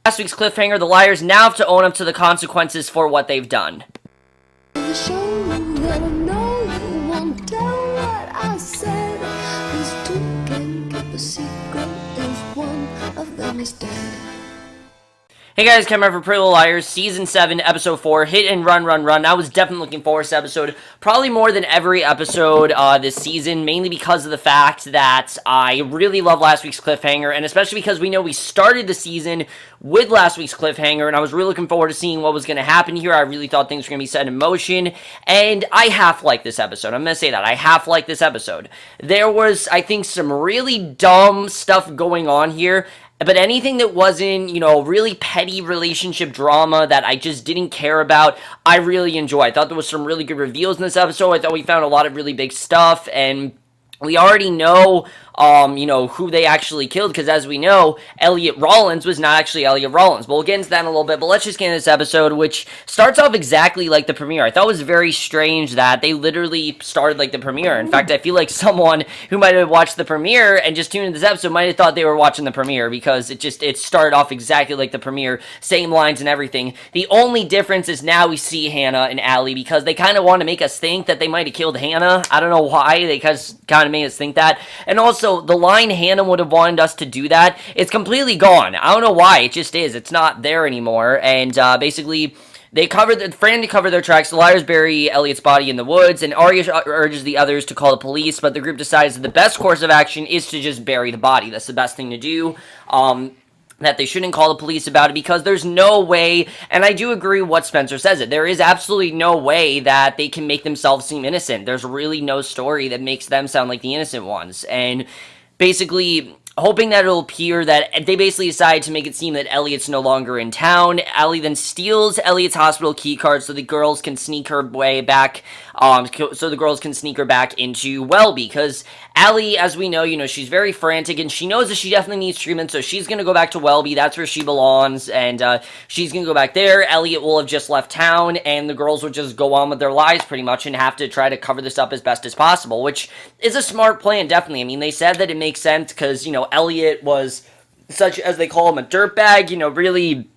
Last week's cliffhanger, the liars now have to own up to the consequences for what they've done. Hey guys, Cameron for Pretty Little Liars, Season 7, Episode 4, Hit and Run, Run, Run. I was definitely looking forward to this episode, probably more than every episode this season, mainly because of the fact that I really love last week's cliffhanger, and especially because we know we started the season with last week's cliffhanger, and I was really looking forward to seeing what was going to happen here. I really thought things were going to be set in motion, and I half liked this episode. I'm going to say that. I half liked this episode. There was, I think, some really dumb stuff going on here, but anything that wasn't, really petty relationship drama that I just didn't care about, I really enjoyed. I thought there was some really good reveals in this episode. I thought we found a lot of really big stuff, and we already know, who they actually killed, because as we know, Elliot Rollins was not actually Elliot Rollins. But we'll get into that in a little bit, but let's just get into this episode, which starts off exactly like the premiere. I thought it was very strange that they literally started like the premiere. In fact, I feel like someone who might have watched the premiere and just tuned into this episode might have thought they were watching the premiere, because it started off exactly like the premiere, same lines and everything. The only difference is now we see Hanna and Allie, because they kind of want to make us think that they might have killed Hanna. I don't know why, they kind of made us think that. And also, the line Hanna would have wanted us to do that, it's completely gone. I don't know why, it just is. It's not there anymore, and basically, they frantically cover their tracks. The liars bury Elliot's body in the woods, and Arya urges the others to call the police, but the group decides that the best course of action is to just bury the body. That's the best thing to do. That they shouldn't call the police about it, because there's no way, and I do agree what Spencer says there is absolutely no way that they can make themselves seem innocent. There's really no story that makes them sound like the innocent ones, and basically hoping that it'll appear that they basically decide to make it seem that Elliot's no longer in town. Allie then steals Elliot's hospital key card so the girls can sneak her way back, so the girls can sneak her back into Welby, because Allie, as we know, she's very frantic, and she knows that she definitely needs treatment, so she's going to go back to Welby. That's where she belongs, and she's going to go back there. Elliot will have just left town, and the girls will just go on with their lives, pretty much, and have to try to cover this up as best as possible, which is a smart plan, definitely. I mean, they said that it makes sense, because, Elliot was such, as they call him, a dirtbag, really.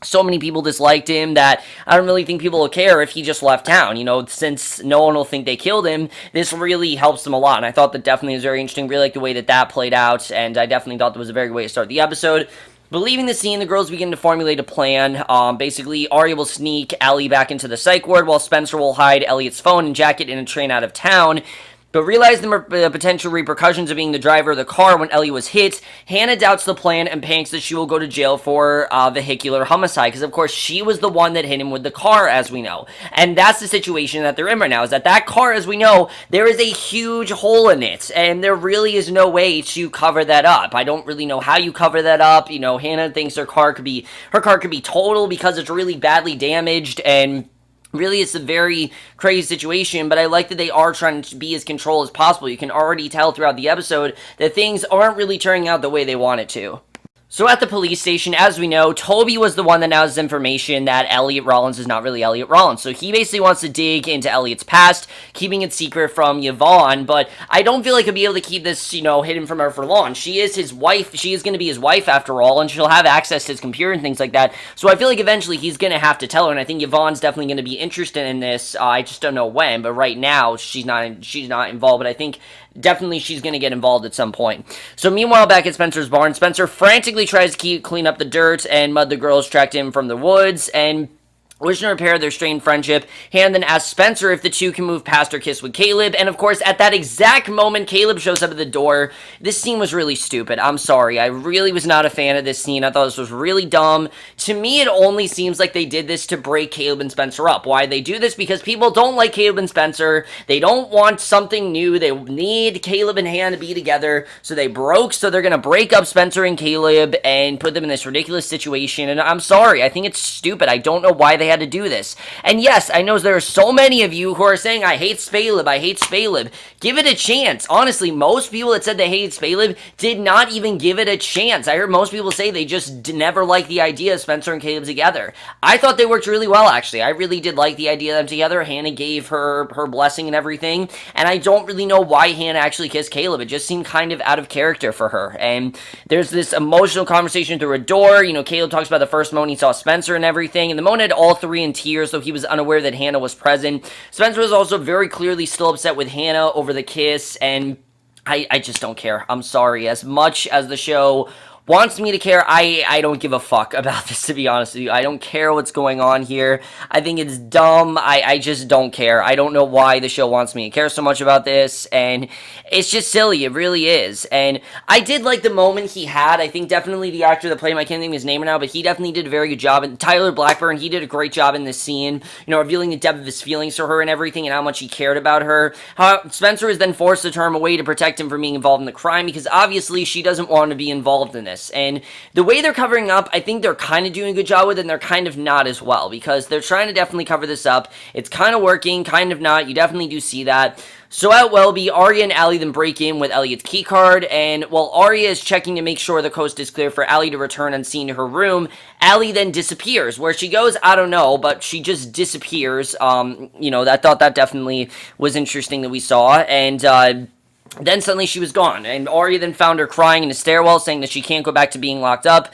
So many people disliked him that I don't really think people will care if he just left town, since no one will think they killed him. This really helps them a lot, and I thought that definitely was very interesting. Really like the way that played out, and I definitely thought that was a very good way to start the episode. But leaving the scene, the girls begin to formulate a plan. Basically, Arya will sneak Allie back into the psych ward, while Spencer will hide Elliot's phone and jacket in a train out of town. But realizing the potential repercussions of being the driver of the car when Ellie was hit, Hanna doubts the plan and panics that she will go to jail for vehicular homicide, because of course she was the one that hit him with the car, as we know. And that's the situation that they're in right now, is that car, as we know, there is a huge hole in it, and there really is no way to cover that up. I don't really know how you cover that up. Hanna thinks her car could be total because it's really badly damaged, and really, it's a very crazy situation, but I like that they are trying to be as controlled as possible. You can already tell throughout the episode that things aren't really turning out the way they want it to. So at the police station, as we know, Toby was the one that now has information that Elliot Rollins is not really Elliot Rollins. So he basically wants to dig into Elliot's past, keeping it secret from Yvonne, but I don't feel like he'll be able to keep this, hidden from her for long. She is his wife. She is going to be his wife after all, and she'll have access to his computer and things like that. So I feel like eventually he's going to have to tell her, and I think Yvonne's definitely going to be interested in this. I just don't know when, but right now she's not involved, but I think definitely she's going to get involved at some point. So meanwhile, back at Spencer's barn, Spencer frantically tries to clean up the dirt and mud the girls tracked him from the woods, and wishing to repair their strained friendship. Hanna then asks Spencer if the two can move past her kiss with Caleb, and of course, at that exact moment, Caleb shows up at the door. This scene was really stupid. I'm sorry. I really was not a fan of this scene. I thought this was really dumb. To me, it only seems like they did this to break Caleb and Spencer up. Why they do this? Because people don't like Caleb and Spencer. They don't want something new. They need Caleb and Hanna to be together, so they're going to break up Spencer and Caleb and put them in this ridiculous situation, and I'm sorry. I think it's stupid. I don't know why they they had to do this. And yes, I know there are so many of you who are saying, I hate Spaleb, I hate Spaleb. Give it a chance. Honestly, most people that said they hated Spaleb did not even give it a chance. I heard most people say they just never liked the idea of Spencer and Caleb together. I thought they worked really well, actually. I really did like the idea of them together. Hanna gave her blessing and everything, and I don't really know why Hanna actually kissed Caleb. It just seemed kind of out of character for her. And there's this emotional conversation through a door. Caleb talks about the first moment he saw Spencer and everything, and the moment had all three in tears, so he was unaware that Hanna was present. Spencer was also very clearly still upset with Hanna over the kiss, and I just don't care. I'm sorry. As much as the show wants me to care, I don't give a fuck about this, to be honest with you. I don't care what's going on here. I think it's dumb. I just don't care. I don't know why the show wants me to care so much about this, and it's just silly. It really is. And I did like the moment he had. I think definitely the actor that played him, I can't think of his name now, but he definitely did a very good job. And Tyler Blackburn, he did a great job in this scene, revealing the depth of his feelings for her and everything, and how much he cared about her. How Spencer was then forced to turn him away to protect him from being involved in the crime, because obviously she doesn't want to be involved in this. And the way they're covering up, I think they're kind of doing a good job with it, and they're kind of not as well, because they're trying to definitely cover this up. It's kind of working, kind of not. You definitely do see that. So at Welby, Arya and Allie then break in with Elliot's keycard, and while Arya is checking to make sure the coast is clear for Allie to return unseen to her room, Allie then disappears. Where she goes, I don't know, but she just disappears. I thought that definitely was interesting that we saw, and then suddenly she was gone, and Arya then found her crying in the stairwell, saying that she can't go back to being locked up,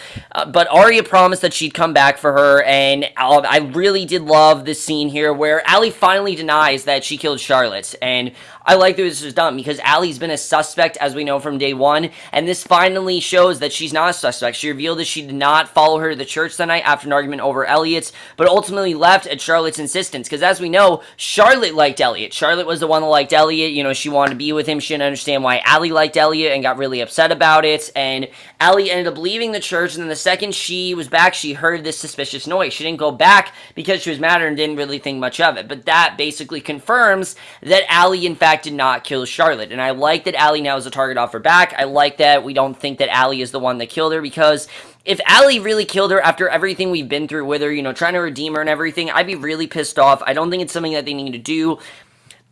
but Arya promised that she'd come back for her, and I really did love this scene here, where Allie finally denies that she killed Charlotte, and I like that this was done, because Allie's been a suspect, as we know from day one, and this finally shows that she's not a suspect. She revealed that she did not follow her to the church that night after an argument over Elliot, but ultimately left at Charlotte's insistence, because as we know, Charlotte liked Elliot. Charlotte was the one that liked Elliot. She wanted to be with him. She didn't understand why Allie liked Elliot and got really upset about it, and Allie ended up leaving the church, and then the second she was back, she heard this suspicious noise. She didn't go back because she was mad and didn't really think much of it, but that basically confirms that Allie, in fact, did not kill Charlotte, and I like that Allie now is a target off her back. I like that we don't think that Allie is the one that killed her, because if Allie really killed her after everything we've been through with her, trying to redeem her and everything, I'd be really pissed off. I don't think it's something that they need to do.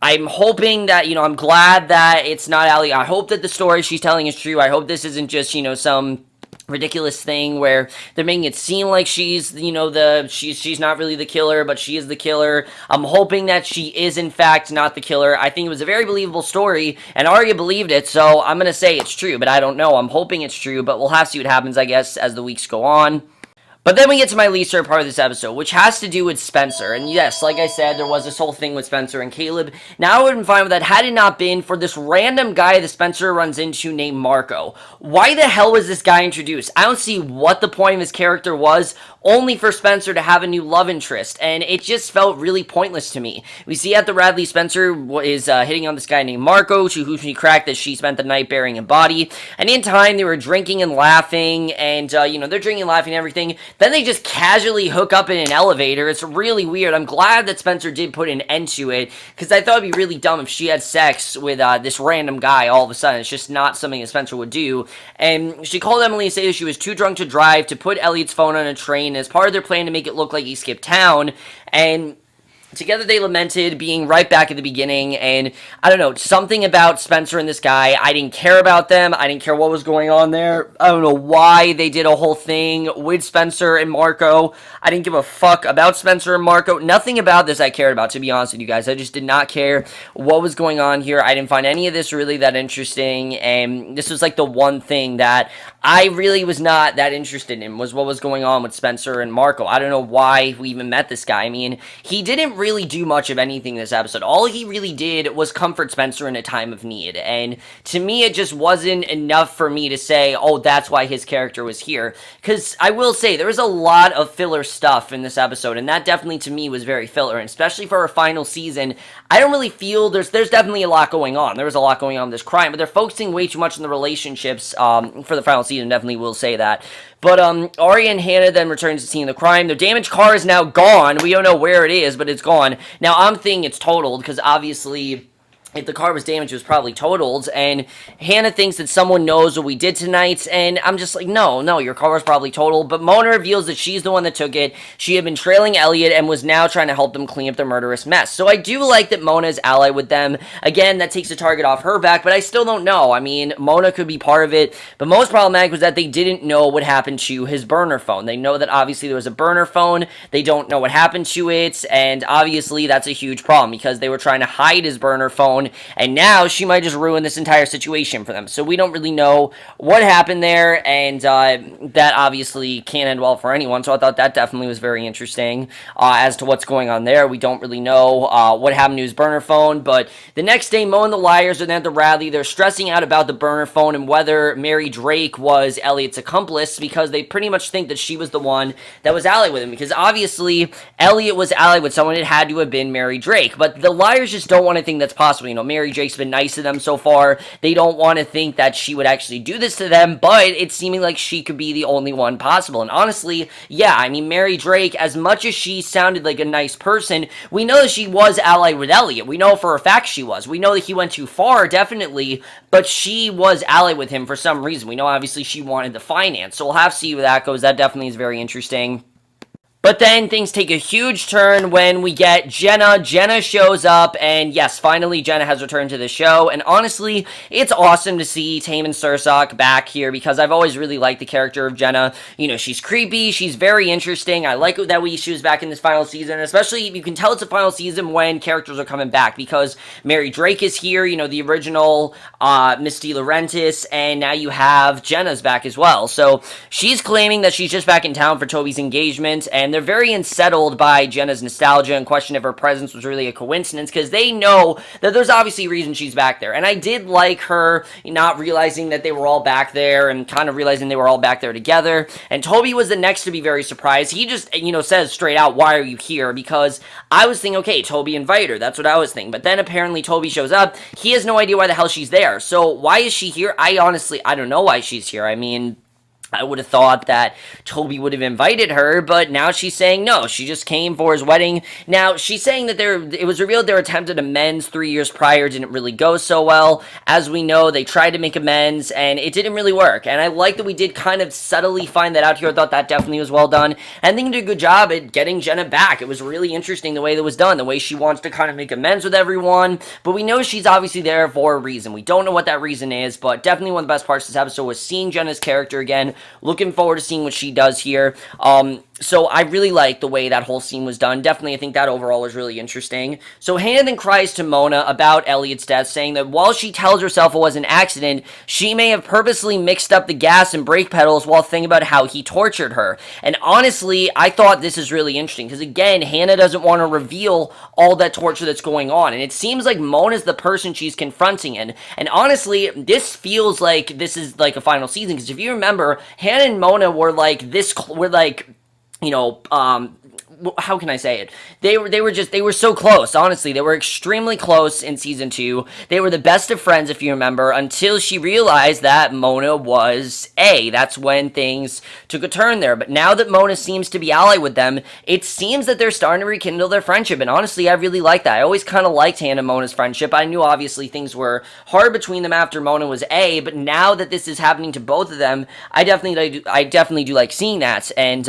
I'm hoping that, I'm glad that it's not Allie. I hope that the story she's telling is true. I hope this isn't just, some ridiculous thing where they're making it seem like she's she's not really the killer, but she is the killer. I'm hoping that she is in fact not the killer. I think it was a very believable story, and Arya believed it, so I'm gonna say it's true, but I don't know. I'm hoping it's true, but we'll have to see what happens, I guess, as the weeks go on. But then we get to my least favorite part of this episode, which has to do with Spencer. And yes, like I said, there was this whole thing with Spencer and Caleb. Now I would have been fine with that had it not been for this random guy that Spencer runs into named Marco. Why the hell was this guy introduced? I don't see what the point of his character was, only for Spencer to have a new love interest, and it just felt really pointless to me. We see at the Radley, Spencer is hitting on this guy named Marco, who she cracked that she spent the night burying a body, and in time they were drinking and laughing, and they're drinking and laughing and everything. Then they just casually hook up in an elevator. It's really weird. I'm glad that Spencer did put an end to it, because I thought it'd be really dumb if she had sex with this random guy all of a sudden. It's just not something that Spencer would do. And she called Emily and said that she was too drunk to drive, to put Elliot's phone on a train as part of their plan to make it look like he skipped town. And together they lamented being right back at the beginning, and I don't know, something about Spencer and this guy, I didn't care about them. I didn't care what was going on there. I don't know why they did a whole thing with Spencer and Marco. I didn't give a fuck about Spencer and Marco. Nothing about this I cared about, to be honest with you guys. I just did not care what was going on here. I didn't find any of this really that interesting, and this was like the one thing that I really was not that interested in, was what was going on with Spencer and Marco. I don't know why we even met this guy. I mean, he didn't really do much of anything this episode. All he really did was comfort Spencer in a time of need, and to me it just wasn't enough for me to say, oh, that's why his character was here. Because I will say, there was a lot of filler stuff in this episode, and that definitely to me was very filler, and especially for our final season, I don't really feel there's definitely a lot going on. There was a lot going on with this crime, but they're focusing way too much on the relationships for the final season, definitely will say that. But Arya and Hanna then returns to the scene of the crime. Their damaged car is now gone. We don't know where it is, but it's gone. Now, I'm thinking it's totaled, because obviously if the car was damaged, it was probably totaled. And Hanna thinks that someone knows what we did tonight. And I'm just like, no, your car was probably totaled. But Mona reveals that she's the one that took it. She had been trailing Elliot and was now trying to help them clean up their murderous mess. So I do like that Mona is allied with them. Again, that takes a target off her back, but I still don't know. I mean, Mona could be part of it. But most problematic was that they didn't know what happened to his burner phone. They know that obviously there was a burner phone. They don't know what happened to it. And obviously that's a huge problem because they were trying to hide his burner phone. And now she might just ruin this entire situation for them. So we don't really know what happened there, and that obviously can't end well for anyone. So I thought that definitely was very interesting as to what's going on there. We don't really know what happened to his burner phone, but the next day, Mo and the Liars are then at the rally. They're stressing out about the burner phone and whether Mary Drake was Elliot's accomplice because they pretty much think that she was the one that was allied with him, because obviously Elliot was allied with someone. It had to have been Mary Drake, but the Liars just don't want to think that's possible. You know, Mary Drake's been nice to them so far. They don't want to think that she would actually do this to them, but it's seeming like she could be the only one possible. And honestly, yeah, I mean, Mary Drake, as much as she sounded like a nice person, we know that she was allied with Elliot. We know for a fact she was. We know that he went too far, definitely, but she was allied with him for some reason. We know obviously she wanted the finance, so we'll have to see where that goes. That definitely is very interesting. But then things take a huge turn when we get Jenna. Jenna shows up, and yes, finally Jenna has returned to the show. And honestly, it's awesome to see Taman Sursok back here because I've always really liked the character of Jenna. You know, she's creepy, she's very interesting. I like that she was back in this final season, especially you can tell it's a final season when characters are coming back because Mary Drake is here, you know, the original Miss DeLaurentis, and now you have Jenna's back as well. So she's claiming that she's just back in town for Toby's engagement, and they're very unsettled by Jenna's nostalgia and question if her presence was really a coincidence because they know that there's obviously a reason she's back there. And I did like her not realizing that they were all back there and kind of realizing they were all back there together. And Toby was the next to be very surprised. He just, says straight out, "Why are you here?" Because I was thinking, okay, Toby invited her. That's what I was thinking. But then apparently Toby shows up. He has no idea why the hell she's there. So why is she here? I don't know why she's here. I mean, I would have thought that Toby would have invited her, but now she's saying no, she just came for his wedding. Now, she's saying that it was revealed their attempt at amends 3 years prior didn't really go so well. As we know, they tried to make amends, and it didn't really work. And I like that we did kind of subtly find that out here. I thought that definitely was well done. And I think they did a good job at getting Jenna back. It was really interesting the way that was done, the way she wants to kind of make amends with everyone. But we know she's obviously there for a reason. We don't know what that reason is, but definitely one of the best parts of this episode was seeing Jenna's character again. Looking forward to seeing what she does here. So I really like the way that whole scene was done. Definitely, I think that overall was really interesting. So Hanna then cries to Mona about Elliot's death, saying that while she tells herself it was an accident, she may have purposely mixed up the gas and brake pedals while thinking about how he tortured her. And honestly, I thought this is really interesting, because again, Hanna doesn't want to reveal all that torture that's going on, and it seems like Mona's the person she's confronting, and honestly, this feels like this is like a final season, because if you remember, Hanna and Mona were like this, how can I say it? They were so close, honestly. They were extremely close in season 2. They were the best of friends, if you remember, until she realized that Mona was A. That's when things took a turn there. But now that Mona seems to be allied with them, it seems that they're starting to rekindle their friendship. And honestly, I really like that. I always kind of liked Hanna and Mona's friendship. I knew obviously things were hard between them after Mona was A, but now that this is happening to both of them, I definitely do like seeing that. And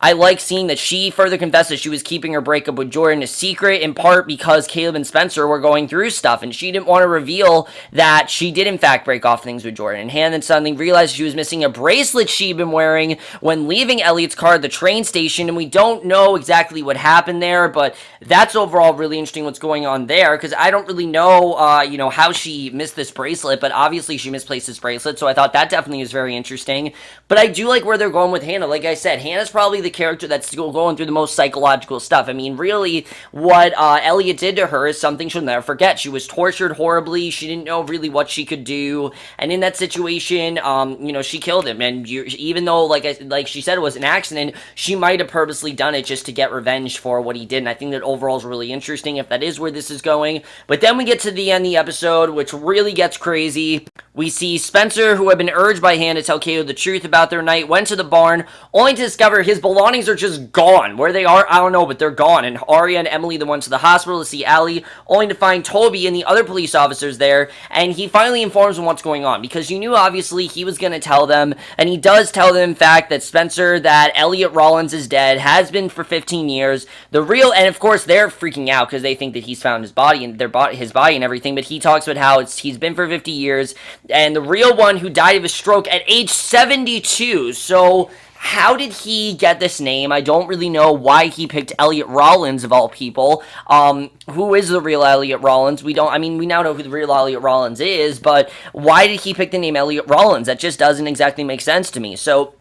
I like seeing that she further confessed that she was keeping her breakup with Jordan a secret, in part because Caleb and Spencer were going through stuff, and she didn't want to reveal that she did in fact break off things with Jordan. And Hanna then suddenly realized she was missing a bracelet she'd been wearing when leaving Elliot's car at the train station, and we don't know exactly what happened there, but that's overall really interesting what's going on there, because I don't really know, how she missed this bracelet, but obviously she misplaced this bracelet, so I thought that definitely was very interesting. But I do like where they're going with Hanna. Like I said, Hannah's probably the character that's still going through the most psychological stuff. I mean, really, what Elliot did to her is something she'll never forget. She was tortured horribly. She didn't know really what she could do, and in that situation, she killed him. And even though, like she said, it was an accident, she might have purposely done it just to get revenge for what he did. And I think that overall is really interesting if that is where this is going. But then we get to the end of the episode, which really gets crazy. We see Spencer, who had been urged by Hanna to tell Caleb the truth about their night, went to the barn, only to discover his belongings are just gone. Where they are, I don't know, but they're gone. And Arya and Emily then went to the hospital to see Allie, only to find Toby and the other police officers there, and he finally informs them what's going on, because you knew, obviously, he was going to tell them, and he does tell them, in fact, that Spencer, that Elliot Rollins is dead, has been for 15 years. And of course, they're freaking out, because they think that he's found his body, and his body and everything, but he talks about how he's been for 50 years, and the real one who died of a stroke at age 72, so how did he get this name? I don't really know why he picked Elliot Rollins, of all people. Who is the real Elliot Rollins? We now know who the real Elliot Rollins is, but why did he pick the name Elliot Rollins? That just doesn't exactly make sense to me. So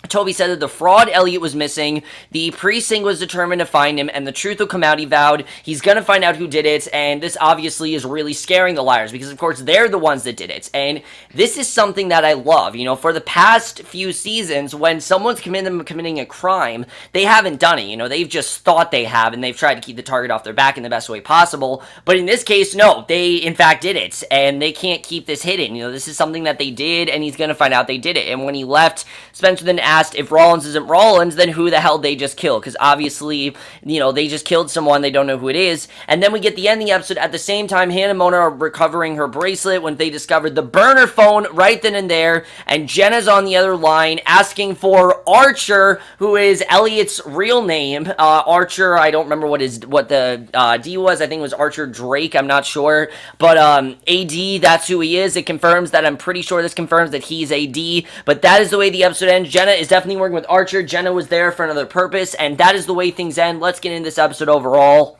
Toby said that the fraud Elliot was missing, the precinct was determined to find him, and the truth will come out. He vowed he's gonna find out who did it, and this obviously is really scaring the liars, because of course they're the ones that did it, and this is something that I love. For the past few seasons, when someone's committing a crime, they haven't done it, they've just thought they have, and they've tried to keep the target off their back in the best way possible, but in this case, no, they in fact did it, and they can't keep this hidden. This is something that they did, and he's gonna find out they did it. And when he left, Spencer then asked, if Rollins isn't Rollins, then who the hell they just killed? Because obviously, they just killed someone, they don't know who it is. And then we get the end of the episode. At the same time, Hanna and Mona are recovering her bracelet when they discovered the burner phone right then and there, and Jenna's on the other line asking for Archer, who is Elliot's real name. Archer, I don't remember what the D was. I think it was Archer Drake, I'm not sure. But AD, that's who he is. It confirms that. I'm pretty sure this confirms that he's AD. But that is the way the episode ends. Jenna is definitely working with Archer. Jenna was there for another purpose, and that is the way things end. Let's get into this episode overall.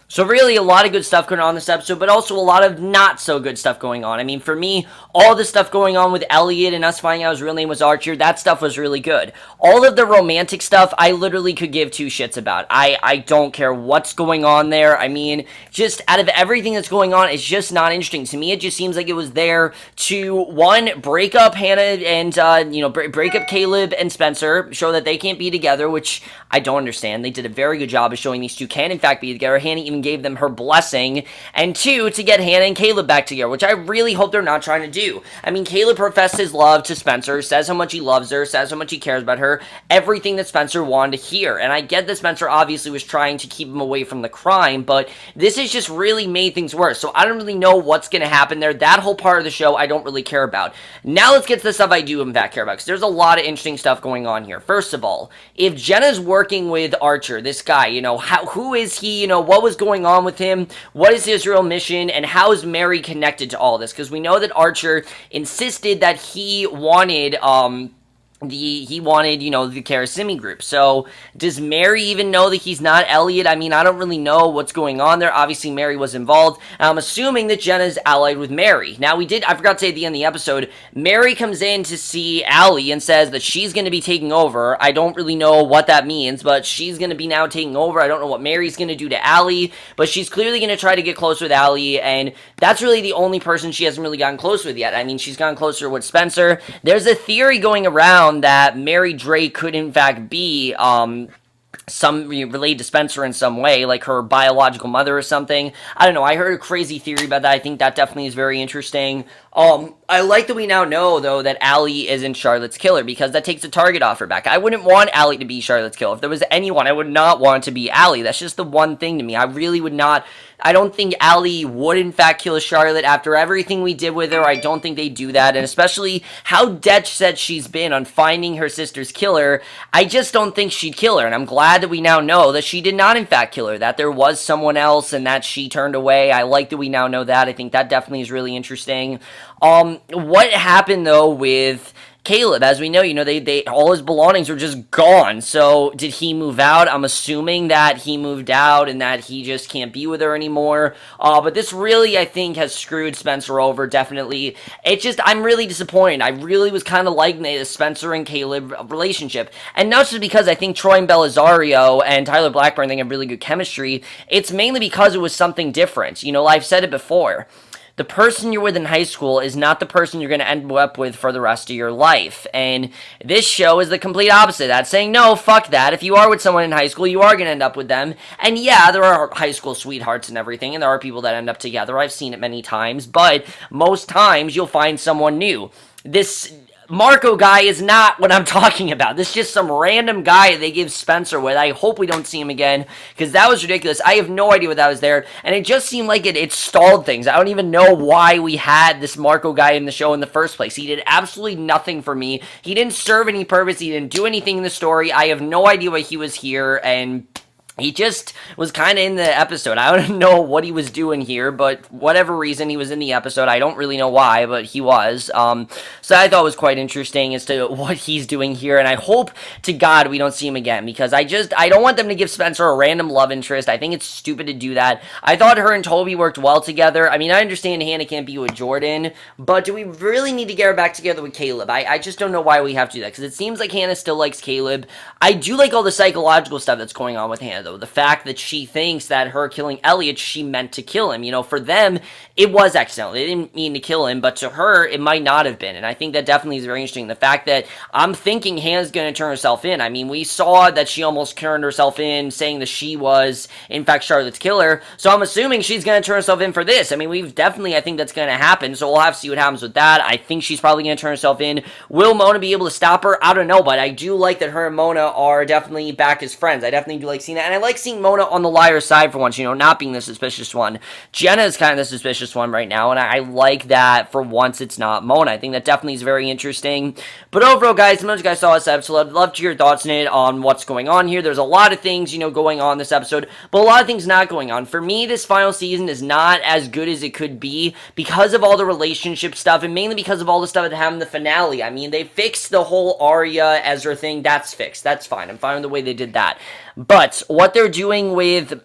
So really, a lot of good stuff going on in this episode, but also a lot of not so good stuff going on. For me, all the stuff going on with Elliot and us finding out his real name was Archer, that stuff was really good. All of the romantic stuff, I literally could give two shits about. I don't care what's going on there. Just out of everything that's going on, it's just not interesting. To me, it just seems like it was there to, one, break up Hanna and, break up Caleb and Spencer, show that they can't be together, which I don't understand. They did a very good job of showing these two can, in fact, be together. Hanna even gave them her blessing, and two, to get Hanna and Caleb back together, which I really hope they're not trying to do. Caleb professed his love to Spencer, says how much he loves her, says how much he cares about her, everything that Spencer wanted to hear, and I get that Spencer obviously was trying to keep him away from the crime, but this has just really made things worse, so I don't really know what's going to happen there. That whole part of the show I don't really care about. Now let's get to the stuff I do in fact care about, because there's a lot of interesting stuff going on here. First of all, if Jenna's working with Archer, this guy, who is he, what was going on with him, what is his real mission, and how is Mary connected to all this? Because we know that Archer insisted that he wanted, the Karasimi group. So, does Mary even know that he's not Elliot? I don't really know what's going on there. Obviously, Mary was involved. I'm assuming that Jenna's allied with Mary. Now, I forgot to say at the end of the episode, Mary comes in to see Allie and says that she's going to be taking over. I don't really know what that means, but she's going to be now taking over. I don't know what Mary's going to do to Allie, but she's clearly going to try to get closer with Allie, and that's really the only person she hasn't really gotten close with yet. She's gotten closer with Spencer. There's a theory going around that Mary Drake could in fact be some related to Spencer in some way, like her biological mother or something. I don't know. I heard a crazy theory about that. I think that definitely is very interesting. I like that we now know, though, that Allie isn't Charlotte's killer, because that takes a target off her back. I wouldn't want Allie to be Charlotte's killer. If there was anyone, I would not want it to be Allie. That's just the one thing to me. I really would not. I don't think Allie would, in fact, kill Charlotte. After everything we did with her, I don't think they do that. And especially how dead set she's been on finding her sister's killer, I just don't think she'd kill her. And I'm glad that we now know that she did not, in fact, kill her. That there was someone else and that she turned away. I like that we now know that. I think that definitely is really interesting. What happened, though, with Caleb? As we know, they all his belongings were just gone. So did he move out? I'm assuming that he moved out and that he just can't be with her anymore. But this really, I think, has screwed Spencer over, definitely. I'm really disappointed. I really was kind of liking the Spencer and Caleb relationship. And not just because I think Troy and Belisario and Tyler Blackburn, they have really good chemistry. It's mainly because it was something different. I've said it before. The person you're with in high school is not the person you're going to end up with for the rest of your life. And this show is the complete opposite of that, saying, no, fuck that. If you are with someone in high school, you are going to end up with them. And yeah, there are high school sweethearts and everything, and there are people that end up together. I've seen it many times, but most times you'll find someone new. This Marco guy is not what I'm talking about. This is just some random guy they give Spencer with. I hope we don't see him again, because that was ridiculous. I have no idea what that was there, and it just seemed like it stalled things. I don't even know why we had this Marco guy in the show in the first place. He did absolutely nothing for me. He didn't serve any purpose. He didn't do anything in the story. I have no idea why he was here, and he just was kind of in the episode. I don't know what he was doing here, but whatever reason he was in the episode, I don't really know why, but he was. So I thought it was quite interesting as to what he's doing here, and I hope to God we don't see him again, because I don't want them to give Spencer a random love interest. I think it's stupid to do that. I thought her and Toby worked well together. I mean, I understand Hanna can't be with Jordan, but do we really need to get her back together with Caleb? I just don't know why we have to do that, because it seems like Hanna still likes Caleb. I do like all the psychological stuff that's going on with Hanna, though. The fact that she thinks that her killing Elliot, she meant to kill him. You know, for them, it was accidental. They didn't mean to kill him, but to her, it might not have been. And I think that definitely is very interesting. The fact that I'm thinking Hannah's going to turn herself in. I mean, we saw that she almost turned herself in, saying that she was, in fact, Charlotte's killer. So I'm assuming she's going to turn herself in for this. I mean, I think that's going to happen. So we'll have to see what happens with that. I think she's probably going to turn herself in. Will Mona be able to stop her? I don't know, but I do like that her and Mona are definitely back as friends. I definitely do like seeing that. And I like seeing Mona on the liar side for once, you know, not being the suspicious one. Jenna is kind of the suspicious one right now, and I like that for once it's not Mona. I think that definitely is very interesting. But overall, guys, most of you guys saw this episode. I'd love to hear your thoughts on it, on what's going on here. There's a lot of things, you know, going on this episode, but a lot of things not going on. For me, this final season is not as good as it could be because of all the relationship stuff, and mainly because of all the stuff that happened in the finale. I mean, they fixed the whole Arya Ezra thing. That's fixed. That's fine. I'm fine with the way they did that. But what they're doing with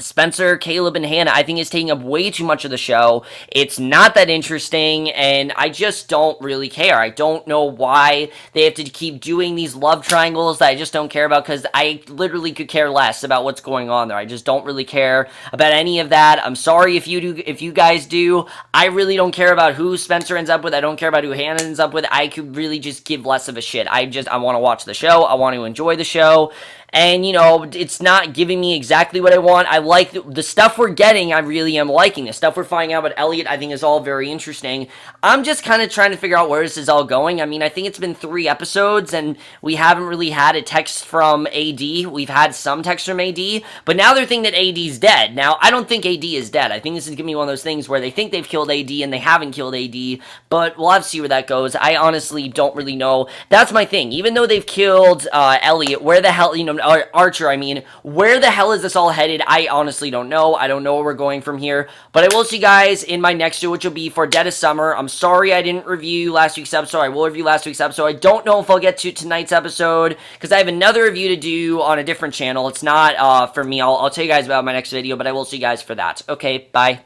Spencer, Caleb, and Hanna, I think is taking up way too much of the show. It's not that interesting, and I just don't really care. I don't know why they have to keep doing these love triangles that I just don't care about, because I literally could care less about what's going on there. I just don't really care about any of that. I'm sorry if you guys do. I really don't care about who Spencer ends up with. I don't care about who Hanna ends up with. I could really just give less of a shit. I want to watch the show. I want to enjoy the show. And, you know, it's not giving me exactly what I want. I like the stuff we're getting. I really am liking. The stuff we're finding out about Elliot, I think, is all very interesting. I'm just kind of trying to figure out where this is all going. I mean, I think it's been 3 episodes, and we haven't really had a text from AD. We've had some text from AD, but now they're thinking that AD's dead. Now, I don't think AD is dead. I think this is going to be one of those things where they think they've killed AD, and they haven't killed AD, but we'll have to see where that goes. I honestly don't really know. That's my thing. Even though they've killed Elliot, where the hell, you know, Archer, I mean, where the hell is this all headed? I honestly don't know. I don't know where we're going from here, but I will see you guys in my next video, which will be for Dead of Summer. I'm sorry I didn't review last week's episode. I will review last week's episode. I don't know if I'll get to tonight's episode, because I have another review to do on a different channel. It's not for me. I'll tell you guys about my next video, but I will see you guys for that. Okay, bye.